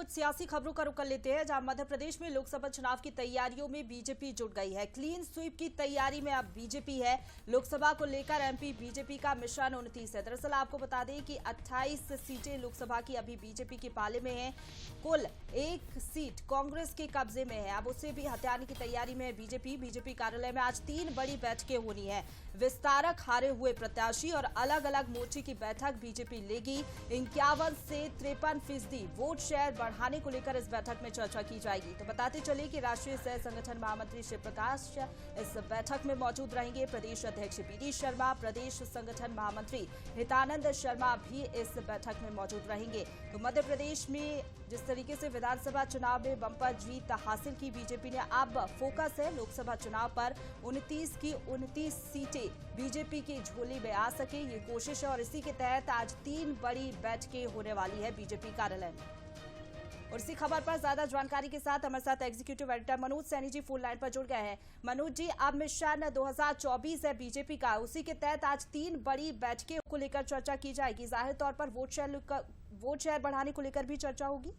कुछ सियासी खबरों का रुख कर लेते हैं, जहां मध्य प्रदेश में लोकसभा चुनाव की तैयारियों में बीजेपी जुट गई है। क्लीन स्वीप की तैयारी में अब बीजेपी है। लोकसभा को लेकर एमपी बीजेपी का मिशन 29 है। दरअसल आपको बता दें कि 28 सीटें लोकसभा की अभी बीजेपी के पाले में है। कुल एक सीट कांग्रेस के कब्जे में है। अब उसे भी हथियाने की तैयारी में है बीजेपी कार्यालय में आज 3 बड़ी बैठकें होनी है। विस्तारक हारे हुए प्रत्याशी और अलग अलग मोर्चे की बैठक बीजेपी लेगी। 51 से 53% वोट शेयर बढ़ाने को लेकर इस बैठक में चर्चा की जाएगी। तो बताते चले कि राष्ट्रीय सह संगठन महामंत्री शिव प्रकाश इस बैठक में मौजूद रहेंगे। प्रदेश अध्यक्ष बीडी शर्मा, प्रदेश संगठन महामंत्री हितानंद शर्मा भी इस बैठक में मौजूद रहेंगे। तो मध्य प्रदेश में जिस तरीके से विधानसभा चुनाव में बंपर जीत हासिल की बीजेपी ने, अब फोकस है लोकसभा चुनाव पर। 29 की 29 सीटें बीजेपी की झोली में आ सके, ये कोशिश है और इसी के तहत आज 3 बड़ी बैठकें होने वाली है बीजेपी कार्यालय में। और इसी खबर पर ज्यादा जानकारी के साथ हमारे साथ executive editor Manoj Saini ji phone line पर जुड़ गए हैं। मनोज जी, अब मिशन 2024 है बीजेपी का, उसी के तहत आज 3 बड़ी बैठकें को लेकर चर्चा की जाएगी। जाहिर तौर पर वोट शेयर बढ़ाने को लेकर भी चर्चा होगी।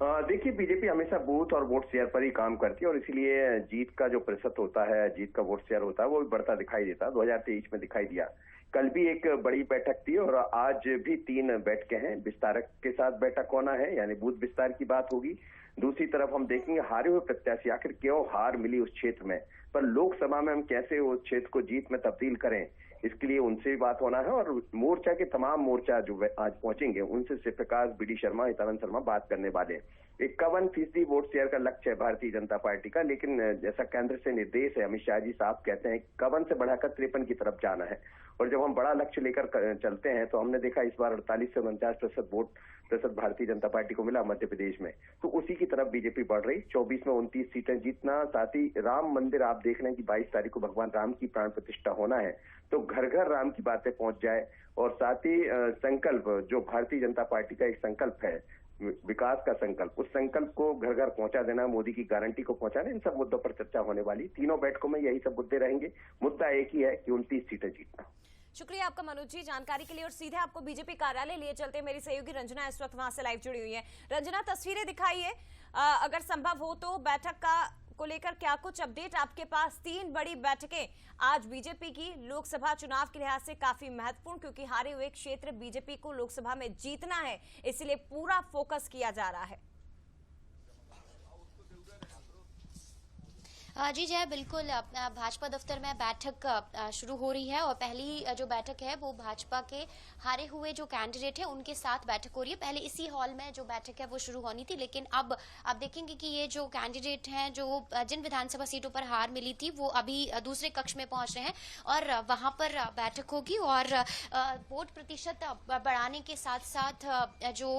देखिए, बीजेपी हमेशा बूथ और वोट शेयर पर ही काम करती है और इसीलिए जीत का जो प्रतिशत होता है, जीत का वोट शेयर होता है, वो भी बढ़ता दिखाई देता है। 2023 में दिखाई दिया। कल भी एक बड़ी बैठक थी और आज भी 3 बैठकें हैं। विस्तारक के साथ बैठक होना है, यानी बूथ विस्तार की बात होगी। दूसरी तरफ हम देखेंगे हारे हुए प्रत्याशी आखिर क्यों हार मिली उस क्षेत्र में, पर लोकसभा में हम कैसे उस क्षेत्र को जीत में तब्दील करें, इसके लिए उनसे भी बात होना है। और मोर्चा के तमाम मोर्चा जो आज पहुंचेंगे उनसे शिव प्रकाश, बीडी शर्मा, हितानंद शर्मा बात करने वाले हैं। 51% वोट शेयर का लक्ष्य है भारतीय जनता पार्टी का, लेकिन जैसा केंद्र से निर्देश है, अमित शाह जी साहब कहते हैं 51 से बढ़ाकर 53 की तरफ जाना है। और जब हम बड़ा लक्ष्य लेकर चलते हैं तो हमने देखा इस बार 48 से 49% वोट प्रतिशत भारतीय जनता पार्टी को मिला मध्य प्रदेश में, तो उसी की तरफ बीजेपी बढ़ रही। 24 में 29 सीटें जीतना, साथ ही राम मंदिर आप देख रहे हैं कि 22 तारीख को भगवान राम की प्राण प्रतिष्ठा होना है, तो घर घर राम की बातें पहुंच जाए। और साथ ही संकल्प जो भारतीय जनता पार्टी का एक संकल्प है, विकास का संकल्प, उस संकल्प को घर घर पहुंचा देना, मोदी की गारंटी को पहुंचाना, इन सब मुद्दों पर चर्चा होने वाली। तीनों बैठकों में यही सब मुद्दे रहेंगे। मुद्दा एक ही है कि 29 सीटें जीतना। शुक्रिया आपका मनोज जी जानकारी के लिए। और सीधे आपको बीजेपी कार्यालय लिए चलते, मेरी सहयोगी रंजना इस वक्त वहां से लाइव जुड़ी हुई है। रंजना, तस्वीरें दिखाइए अगर संभव हो तो। बैठक का को लेकर क्या कुछ अपडेट आपके पास? 3 बड़ी बैठकें आज बीजेपी की लोकसभा चुनाव के लिहाज से काफी महत्वपूर्ण, क्योंकि हारे हुए क्षेत्र बीजेपी को लोकसभा में जीतना है, इसलिए पूरा फोकस किया जा रहा है। जी जय, बिल्कुल भाजपा दफ्तर में बैठक शुरू हो रही है और पहली जो बैठक है वो भाजपा के हारे हुए जो कैंडिडेट है उनके साथ बैठक हो रही है। पहले इसी हॉल में जो बैठक है वो शुरू होनी थी, लेकिन अब आप देखेंगे कि ये जो कैंडिडेट हैं जो जिन विधानसभा सीटों पर हार मिली थी वो अभी दूसरे कक्ष में पहुंच रहे हैं और वहां पर बैठक होगी। और वोट प्रतिशत बढ़ाने के साथ साथ जो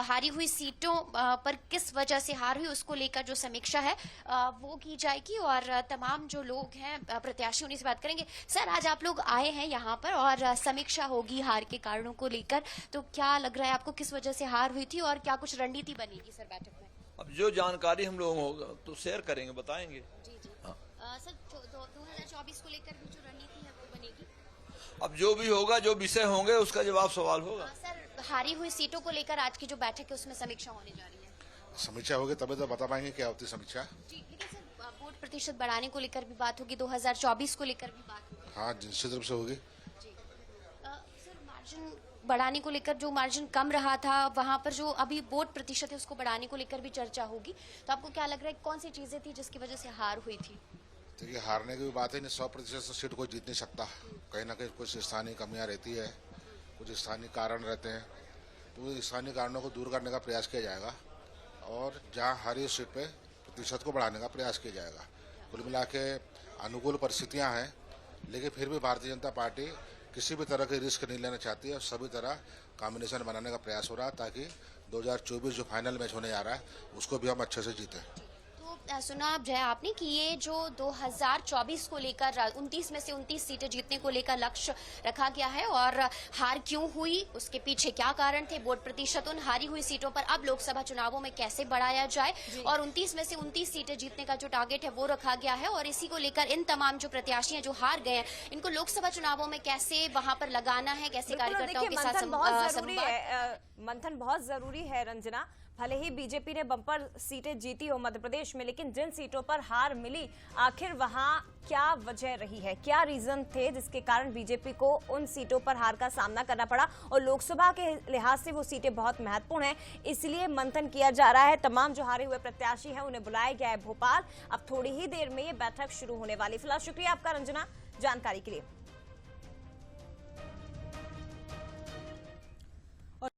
हारी हुई सीटों पर किस वजह से हार हुई उसको लेकर जो समीक्षा है वो की जाएगी और तमाम जो लोग हैं प्रत्याशी उन्हीं से बात करेंगे। सर, आज आप लोग आए हैं यहाँ पर और समीक्षा होगी हार के कारणों को लेकर, तो क्या लग रहा है आपको, किस वजह से हार हुई थी और क्या कुछ रणनीति बनेगी सर बैठक में? अब जो जानकारी हम लोगों होगा तो शेयर करेंगे, बताएंगे। जी जी। सर, 2024 को लेकर भी जो रणनीति है वो बनेगी? अब जो भी होगा, जो विषय होंगे उसका जवाब सवाल होगा। सर, हारी हुई सीटों को लेकर आज की जो बैठक है उसमें समीक्षा होने जा रही है। समीक्षा होगी तभी तो बता पाएंगे क्या होती समीक्षा। जी, लेकिन सर वोट प्रतिशत बढ़ाने को लेकर भी बात होगी, 2024 को लेकर भी बात होगी। हाँ, निश्चित रूप से होगी। जी। सर, मार्जिन बढ़ाने को लेकर जो मार्जिन कम रहा था वहां पर जो अभी वोट प्रतिशत है उसको बढ़ाने को लेकर भी चर्चा होगी, तो आपको क्या लग रहा है कौन सी चीजें थी जिसकी वजह से हार हुई थी? देखिए, हारने की भी बात है नहीं, 100% सीट कोई जीत नहीं सकता। कहीं ना कहीं कुछ स्थानीय कमियां रहती है, कुछ स्थानीय कारण रहते हैं, तो स्थानीय कारणों को दूर करने का प्रयास किया जाएगा और जहाँ हारी सीट पे प्रतिशत को बढ़ाने का प्रयास किया जाएगा। कुल मिला के अनुकूल परिस्थितियां हैं, लेकिन फिर भी भारतीय जनता पार्टी किसी भी तरह के रिस्क नहीं लेना चाहती है और सभी तरह कॉम्बिनेशन बनाने का प्रयास हो रहा है ताकि 2024 जो फाइनल मैच होने जा रहा है उसको भी हम अच्छे से जीतें। सुना जय आपने कि ये जो 2024 को लेकर 29 में से 29 सीटें जीतने को लेकर लक्ष्य रखा गया है और हार क्यों हुई, उसके पीछे क्या कारण थे, वोट प्रतिशत उन हारी हुई सीटों पर अब लोकसभा चुनावों में कैसे बढ़ाया जाए और 29 में से 29 सीटें जीतने का जो टारगेट है वो रखा गया है और इसी को लेकर इन तमाम जो प्रत्याशी हैं जो हार गए हैं इनको लोकसभा चुनावों में कैसे वहां पर लगाना है, कैसे कार्यकर्ताओं के साथ मंथन बहुत जरूरी है रंजना। भले ही बीजेपी ने बम्पर सीटें जीती हो मध्य प्रदेश में, लेकिन जिन सीटों पर हार मिली, आखिर वहां क्या वजह रही है, क्या रीजन थे जिसके कारण बीजेपी को उन सीटों पर हार का सामना करना पड़ा? और लोकसभा के लिहाज से वो सीटें बहुत महत्वपूर्ण हैं, इसलिए मंथन किया जा रहा है। तमाम जो हारे हुए प्रत्याशी हैं उन्हें बुलाया गया है भोपाल। अब थोड़ी ही देर में ये बैठक शुरू होने वाली। फिलहाल शुक्रिया आपका रंजना जानकारी के लिए।